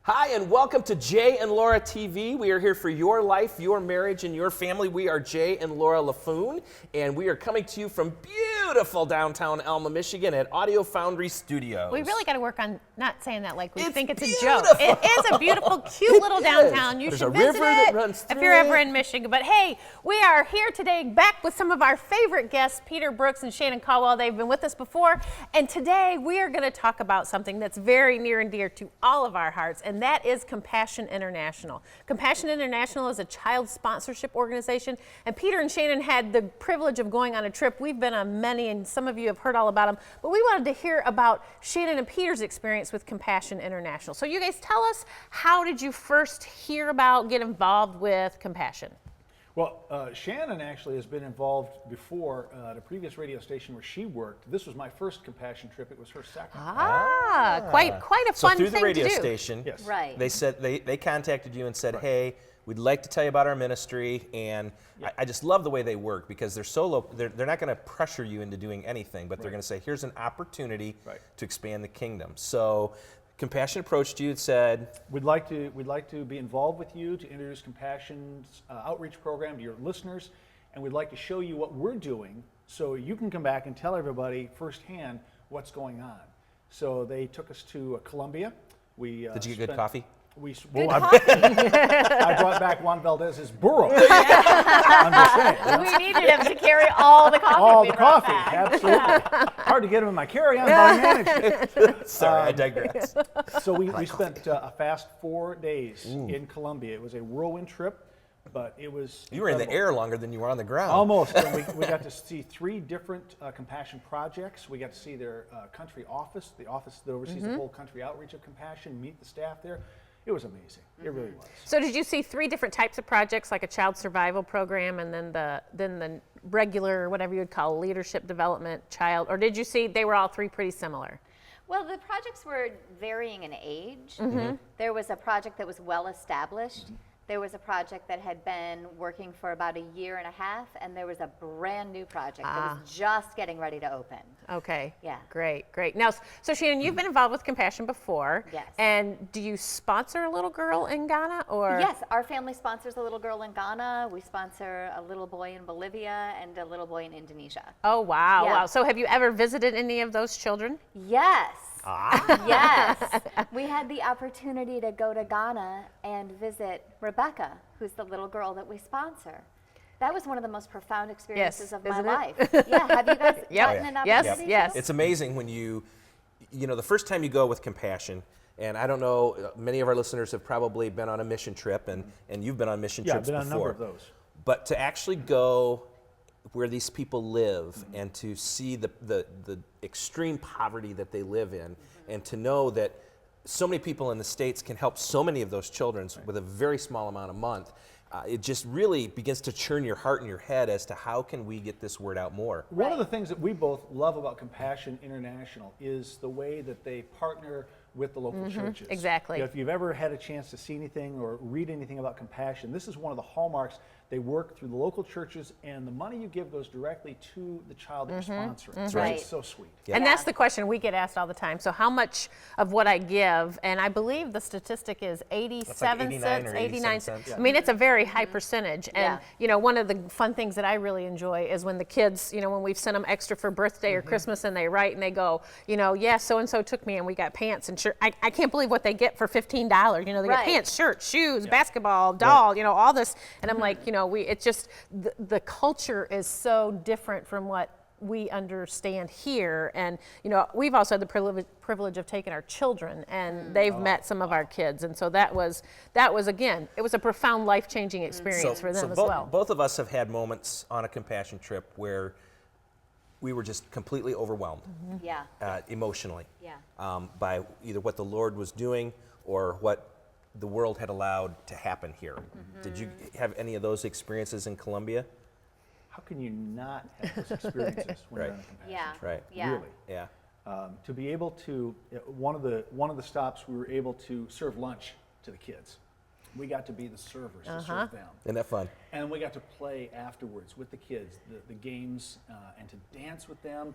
Hi, and welcome to Jay and Laura TV. We are here for your life, your marriage, and your family. We are Jay and Laura Laffoon, and we are coming to you from beautiful downtown Alma, Michigan at Audio Foundry Studios. We really got to work on not saying that like we think it's beautiful. a joke. It is a beautiful, cute little downtown. You There's should a visit river it that runs if through you're ever it. in Michigan. But hey, we are here today back with some of our favorite guests, Peter Brooks and Shannon Caldwell. They've been with us before, and today we are going to talk about something that's very near and dear to all of our hearts, and that is Compassion International. Compassion International is a child sponsorship organization, and Peter and Shannon had the privilege of going on a trip. We've been on many, and some of you have heard all about them, but we wanted to hear about Shannon and Peter's experience with Compassion International. So you guys tell us, how did you first hear about, get involved with Compassion? Well, Shannon actually has been involved before at a previous radio station where she worked. This was my first Compassion trip. It was her second. Quite a So fun through thing the radio to do. station, Yes. Right. they said they contacted you and said, hey, we'd like to tell you about our ministry, and I just love the way they work because they're so low. They're not going to pressure you into doing anything, but they're going to say, here's an opportunity to expand the kingdom. So Compassion approached you and said, We'd like to be involved with you to introduce Compassion's outreach program to your listeners, and we'd like to show you what we're doing so you can come back and tell everybody firsthand what's going on. So they took us to Colombia. did you get good coffee? I brought back Juan Valdez's burro. I'm just saying. We needed him to carry all the coffee. All we the brought coffee, back. absolutely. Hard to get him in my carry-on, but I managed it. Sorry, I digress. So we spent a fast 4 days in Colombia. It was a whirlwind trip, but it was You were in the incredible. air longer than you were on the ground. Almost. And we got to see 3 different Compassion projects. We got to see their country office, the office that oversees the whole country outreach of Compassion, meet the staff there. It was amazing. It really was. So did you see 3 different types of projects, like a child survival program, and then the regular, whatever you would call leadership development child, or did you see they were all 3 pretty similar? Well, the projects were varying in age. There was a project that was well established. There was a project that had been working for about a year and a half, and there was a brand new project that was just getting ready to open. Okay. Yeah. Great. Now, so Shannon, you've been involved with Compassion before. Yes. And do you sponsor a little girl in Ghana, or? Yes, our family sponsors a little girl in Ghana. We sponsor a little boy in Bolivia and a little boy in Indonesia. Oh, wow. Yeah. Wow. So have you ever visited any of those children? Yes. Yes. We had the opportunity to go to Ghana and visit Rebecca, who's the little girl that we sponsor. That was one of the most profound experiences of my isn't it? life. Yeah, have you guys gotten an Yes, opportunity? yes. to? It's amazing when you know, the first time you go with Compassion, and I don't know, many of our listeners have probably been on a mission trip, and you've been on mission Yeah, I've trips been on a number before. of those. But to actually go where these people live and to see the extreme poverty that they live in, and to know that so many people in the States can help so many of those children with a very small amount a month, it just really begins to churn your heart and your head as to how can we get this word out more. One of the things that we both love about Compassion International is the way that they partner with the local churches. Exactly. You know, if you've ever had a chance to see anything or read anything about Compassion, this is one of the hallmarks. They work through the local churches, and the money you give goes directly to the child that you're sponsoring. So Right. it's so sweet. And that's the question we get asked all the time. So how much of what I give, and I believe the statistic is 87 89 cents, or 89 87 cents. cents. I mean, it's a very high percentage. And, you know, one of the fun things that I really enjoy is when the kids, you know, when we've sent them extra for birthday or Christmas, and they write and they go, you know, yeah, so-and-so took me and we got pants and shirt. I can't believe what they get for $15. You know, they get Right. pants, shirts, shoes, basketball, doll, you know, all this. And I'm like, you know, it's just, the culture is so different from what we understand here. And, you know, we've also had the privilege of taking our children, and they've met some of our kids. And so that was again, it was a profound life-changing experience for them as well. Both of us have had moments on a Compassion trip where we were just completely overwhelmed Yeah. emotionally Yeah. by either what the Lord was doing or what the world had allowed to happen here. Did you have any of those experiences in Colombia? How can you not have those experiences when you're on a Compassion Yeah. trip? Right. Yeah. Really. Yeah. To be able to, one of the stops, we were able to serve lunch to the kids. We got to be the servers to serve them. Isn't that fun? And we got to play afterwards with the kids, the games, and to dance with them.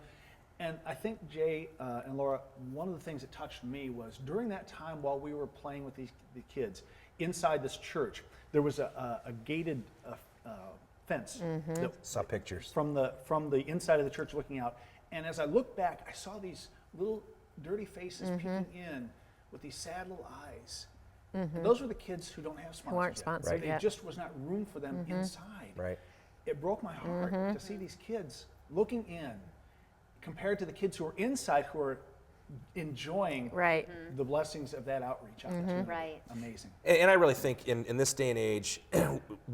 And I think, Jay and Laura, one of the things that touched me was during that time while we were playing with the kids inside this church, there was a gated fence. That, Saw pictures. from the inside of the church looking out. And as I looked back, I saw these little dirty faces peeking in with these sad little eyes. And those were the kids who don't have sponsors weren't yet. sponsored There yet. just was not room for them inside. Right. It broke my heart to see these kids looking in compared to the kids who are inside who are enjoying Right. the blessings of that outreach opportunity. Right. Amazing. And I really think in this day and age,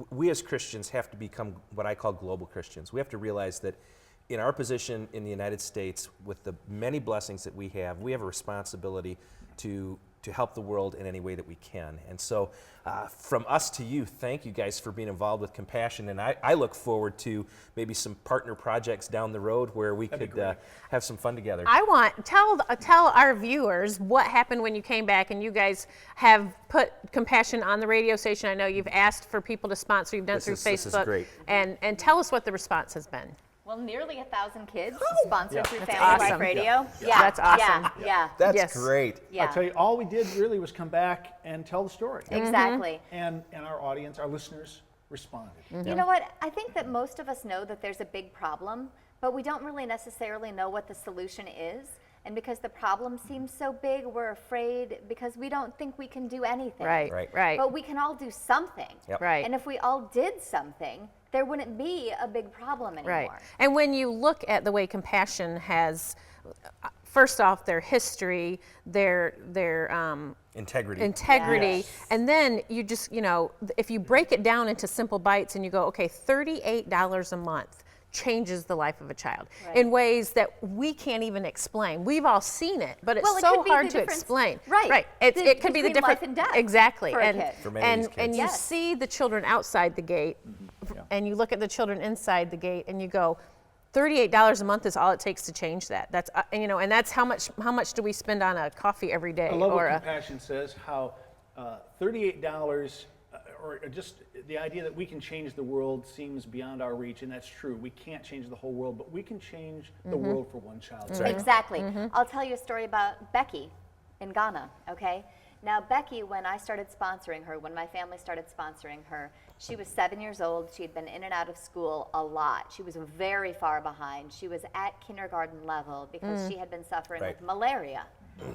we as Christians have to become what I call global Christians. We have to realize that in our position in the United States, with the many blessings that we have a responsibility to help the world in any way that we can. And so from us to you, thank you guys for being involved with Compassion. And I look forward to maybe some partner projects down the road where we could have some fun together. I want tell our viewers what happened when you came back and you guys have put Compassion on the radio station. I know you've asked for people to sponsor. You've done through Facebook. This is great. And tell us what the response has been. Well, nearly 1,000 kids sponsored through That's Family awesome. Life Radio. Yeah. That's awesome. Yeah. That's Yes. great. Yeah. I tell you, all we did really was come back and tell the story. Exactly. And our audience, our listeners responded. You know what? I think that most of us know that there's a big problem, but we don't really necessarily know what the solution is. And because the problem seems so big, we're afraid because we don't think we can do anything. Right. Right. Right. But we can all do something. Yep. Right. And if we all did something, there wouldn't be a big problem anymore. Right. And when you look at the way Compassion has, first off, their history, their Integrity. Yes. and then you just, if you break it down into simple bites and you go, okay, $38 a month changes the life of a child Right. in ways that we can't even explain. We've all seen it, but it's Well, it so could be hard the to difference- explain. right. Right. It could be the Between difference. life and death Exactly. for a and kid. For many of these and kids. you Yes. see the children outside the gate and you look at the children inside the gate and you go, $38 a month is all it takes to change that. That's and that's how much do we spend on a coffee every day? I love or what a, Compassion says, how $38 or just the idea that we can change the world seems beyond our reach, and that's true. We can't change the whole world, but we can change the world for one child. right. Exactly. I'll tell you a story about Becky in Ghana, okay? Now, Becky, when I started sponsoring her, when my family started sponsoring her, she was 7 years old. She had been in and out of school a lot. She was very far behind. She was at kindergarten level because she had been suffering Right. with malaria.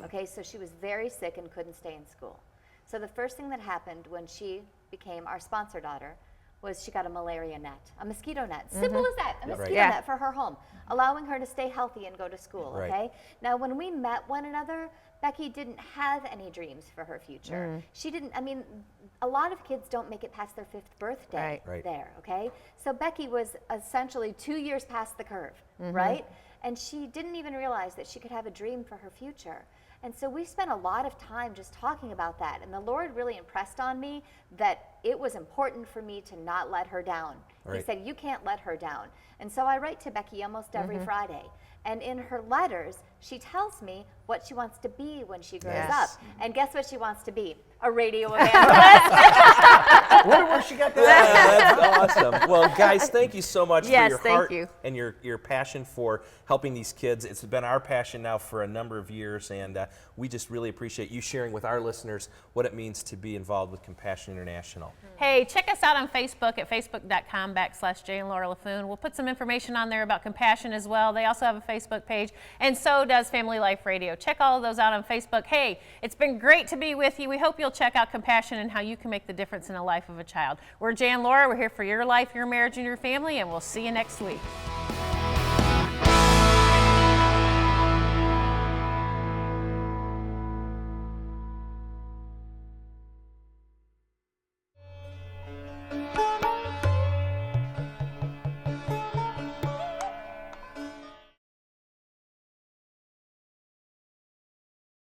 Okay, so she was very sick and couldn't stay in school. So the first thing that happened when she became our sponsor daughter was she got a malaria net, a mosquito net. Simple as that, a mosquito Yeah. net for her home, allowing her to stay healthy and go to school, Right. okay? Now, when we met one another, Becky didn't have any dreams for her future. She didn't, a lot of kids don't make it past their 5th birthday Right. there, okay? So Becky was essentially 2 years past the curve, right? And she didn't even realize that she could have a dream for her future. And so we spent a lot of time just talking about that. And the Lord really impressed on me that it was important for me to not let her down. He Right. said, you can't let her down. And so I write to Becky almost every Friday. And in her letters, she tells me what she wants to be when she grows Yes. up. And guess what she wants to be? A radio evangelist. Wonder where she got that. That's awesome. Well, guys, thank you so much Yes, for your thank heart you. and your passion for helping these kids. It's been our passion now for a number of years, and we just really appreciate you sharing with our listeners what it means to be involved with Compassion International. Hey, check us out on Facebook at facebook.com/Jay and Laura Laffoon. We'll put some information on there about Compassion as well. They also have a Facebook page, and so does Family Life Radio. Check all of those out on Facebook. Hey, it's been great to be with you. We hope you'll check out Compassion and how you can make the difference in the life of a child. We're Jay and Laura. We're here for your life, your marriage, and your family, and we'll see you next week.